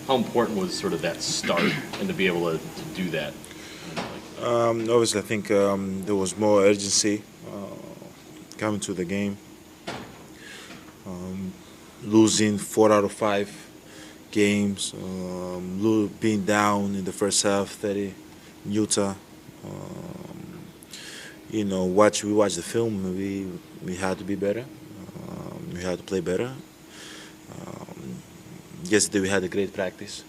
How important was sort of that start and to be able to do that? Obviously, I think there was more urgency coming to the game. Losing 4 out of 5 games, being down in the first half, 30 in Utah. We watched the film. We had to be better. We had to play better. Yesterday we had a great practice.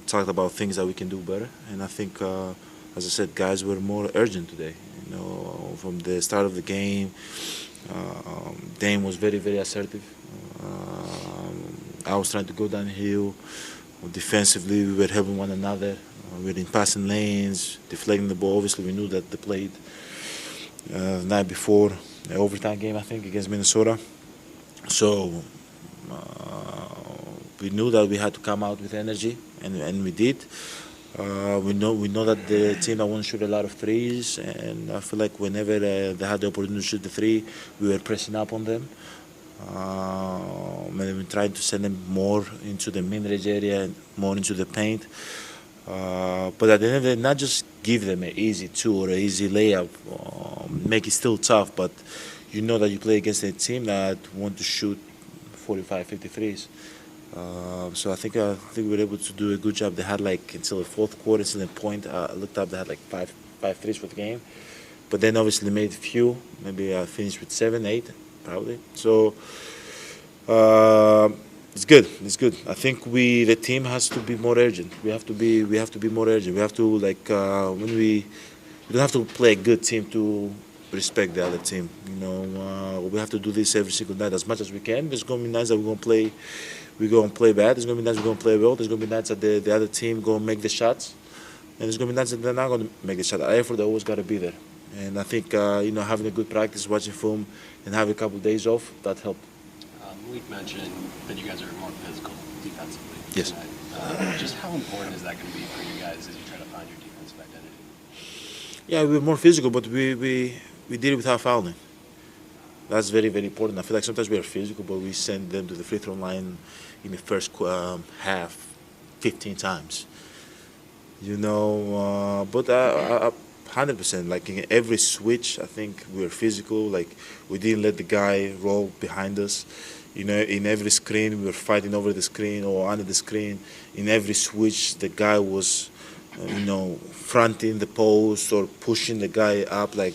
Talked about things that we can do better, and I think, as I said, guys were more urgent today. From the start of the game, Dame was very, very assertive. I was trying to go downhill. Defensively, we were helping one another. We were in passing lanes, deflecting the ball. Obviously, we knew that they played the night before, the overtime game, I think, against Minnesota. So we knew that we had to come out with energy, and we did. We know that the team that won't shoot a lot of threes, and I feel like whenever they had the opportunity to shoot the three, we were pressing up on them. And we tried to send them more into the mid-range area, and more into the paint. But at the end of the day, not just give them an easy 2 or an easy layup, make it still tough, but you know that you play against a team that want to shoot 45, 53s. So I think we were able to do a good job. They had until the fourth quarter, until the point, I looked up, they had five threes for the game. But then obviously they made a few, maybe finished with 7, 8, probably. So it's good. It's good. I think the team has to be more urgent. We have to be more urgent. We have to when we don't have to play a good team to respect the other team. We have to do this every single night as much as we can. There's going to be nights that we're going to play bad. There's going to be nights we're going to play well. There's going to be nights that the other team going to make the shots, and there's going to be nights that they're not going to make the shot. Our effort always got to be there. And I think having a good practice, watching film, and having a couple of days off, that helped. Malik mentioned that you guys are more physical defensively. Yes. Just how important is that going to be for you guys as you try to find your defensive identity? Yeah, we were more physical, but we did it without fouling. That's very, very important. I feel like sometimes we are physical, but we send them to the free throw line in the first half 15 times. But 100%. Like in every switch, I think we were physical. Like we didn't let the guy roll behind us. In every screen, we were fighting over the screen or under the screen. In every switch, the guy was, fronting the post or pushing the guy up. Like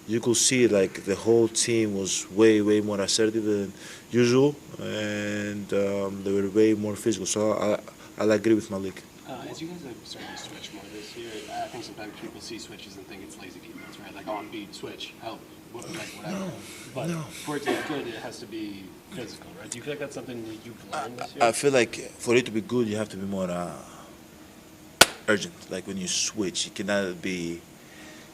you could see, like the whole team was way, way more assertive than usual, and they were way more physical. So I'll agree with Malik. As you guys have started to switch more this year, I think sometimes people see switches and think it's lazy defense, right? Like on beat, switch, help, whatever. But for it to be good, it has to be physical, right? Do you feel like that's something that you've learned this year? I feel like for it to be good, you have to be more urgent. Like when you switch, you cannot be,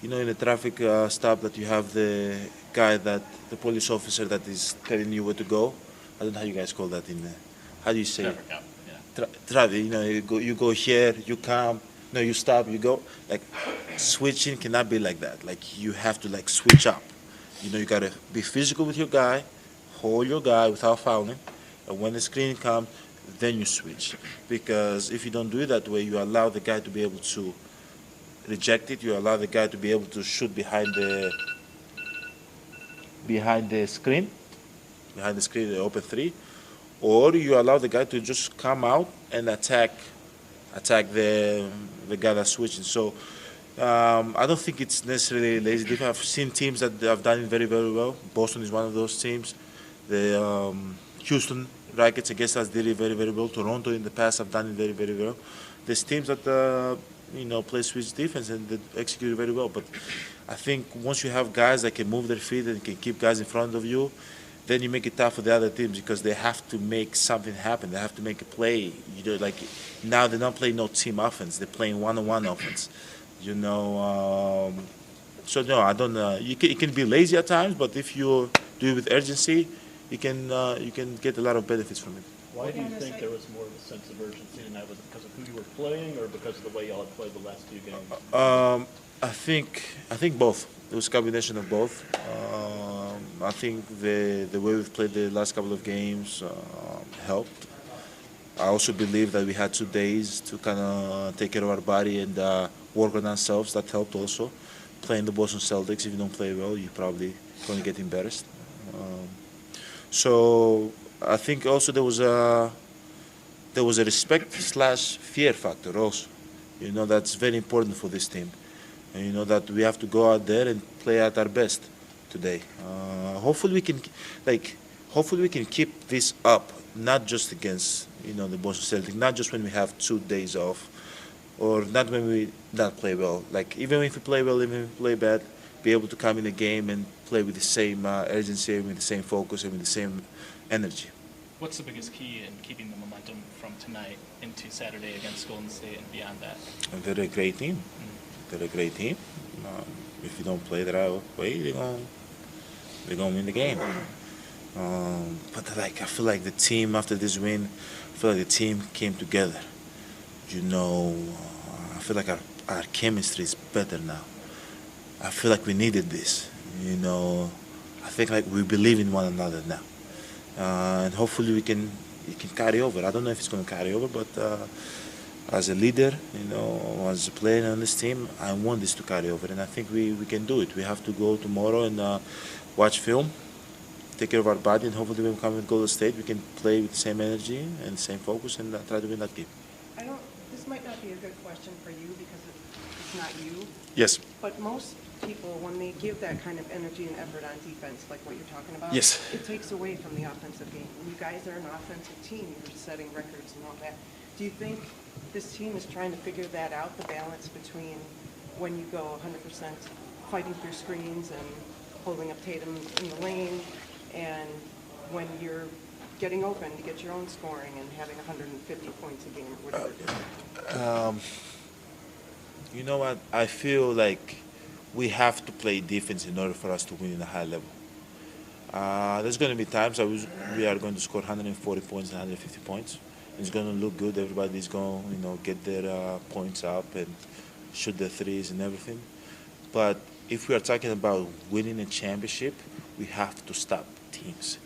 in a traffic stop that you have the guy the police officer that is telling you where to go. I don't know how you guys call that how do you say it? Traffic, you go here, you come, you stop, you go. Like switching cannot be like that. Like you have to switch up. You gotta be physical with your guy, hold your guy without fouling, and when the screen comes, then you switch. Because if you don't do it that way, you allow the guy to be able to reject it. You allow the guy to be able to shoot behind the screen, the open three. Or you allow the guy to just come out and attack the guy that's switching. So I don't think it's necessarily lazy defense. I've seen teams that have done it very, very well. Boston is one of those teams. The Houston Rockets against us did it very, very well. Toronto in the past have done it very, very well. There's teams that play switch defense and they execute it very well. But I think once you have guys that can move their feet and can keep guys in front of you, then you make it tough for the other teams because they have to make something happen. They have to make a play. Now they're not playing no team offense. They're playing one-on-one offense. So no, I don't. It can be lazy at times, but if you do it with urgency, you can get a lot of benefits from it. Why do you think there was more of a sense of urgency tonight? Was it because of who you were playing, or because of the way y'all had played the last 2 games? I think both. It was a combination of both. I think the way we've played the last couple of games helped. I also believe that we had 2 days to kind of take care of our body and work on ourselves. That helped also. Playing the Boston Celtics, if you don't play well, you're probably going to get embarrassed. So I think also there was a respect/fear factor also. You know, that's very important for this team. And you know that we have to go out there and play at our best today. Hopefully we can, hopefully we can keep this up, not just against the Boston Celtics, not just when we have 2 days off, or not when we not play well. Like even if we play well, even if we play bad, be able to come in the game and play with the same urgency, with the same focus, and with the same energy. What's the biggest key in keeping the momentum from tonight into Saturday against Golden State and beyond that? And they're a great team. They're a great team. If you don't play the right way, they're gonna win the game. But I feel like the team after this win, I feel like the team came together. I feel like our chemistry is better now. I feel like we needed this. I think like we believe in one another now, and hopefully it can carry over. I don't know if it's going to carry over, but as a leader, as a player on this team, I want this to carry over, and I think we can do it. We have to go tomorrow and watch film, take care of our body, and hopefully when we come with Golden State, we can play with the same energy and the same focus and try to win that game. This might not be a good question for you because it's not you. Yes. But most people, when they give that kind of energy and effort on defense, like what you're talking about, Yes. it takes away from the offensive game. And you guys are an offensive team. You're setting records and all that. Do you think this team is trying to figure that out, the balance between when you go 100% fighting through screens and holding up Tatum in the lane, and when you're getting open to get your own scoring and having 150 points a game or whatever it is? You know what? I feel like we have to play defense in order for us to win in a high level. There's going to be times we are going to score 140 points and 150 points. It's going to look good. Everybody's going to get their points up and shoot their threes and everything. But if we are talking about winning a championship, we have to stop teams.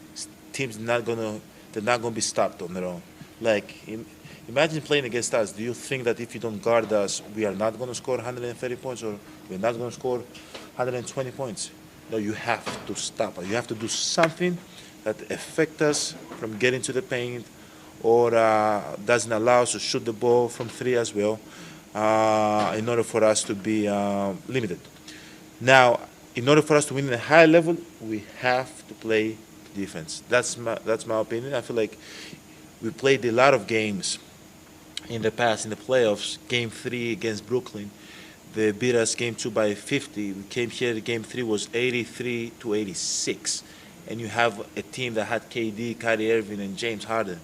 Teams they're not gonna be stopped on their own. Like imagine playing against us. Do you think that if you don't guard us, we are not gonna score 130 points or we're not gonna score 120 points? No, you have to stop us. You have to do something that affects us from getting to the paint or doesn't allow us to shoot the ball from 3 as well, in order for us to be limited. Now, in order for us to win at a high level, we have to play defense. That's my opinion. I feel like we played a lot of games in the past, in the playoffs. Game 3 against Brooklyn, they beat us game 2 by 50. We came here, game 3 was 83-86. And you have a team that had KD, Kyrie Irving, and James Harden.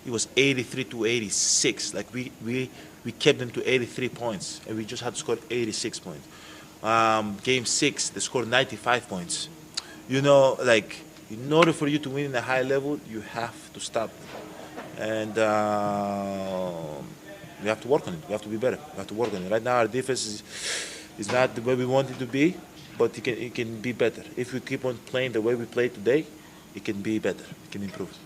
It was 83-86. Like we kept them to 83 points, and we just had to score 86 points. Game 6, they scored 95 points. In order for you to win in a high level, you have to stop them. And we have to work on it. We have to be better. We have to work on it. Right now, our defense is not the way we want it to be, but it can be better. If we keep on playing the way we play today, it can be better. It can improve.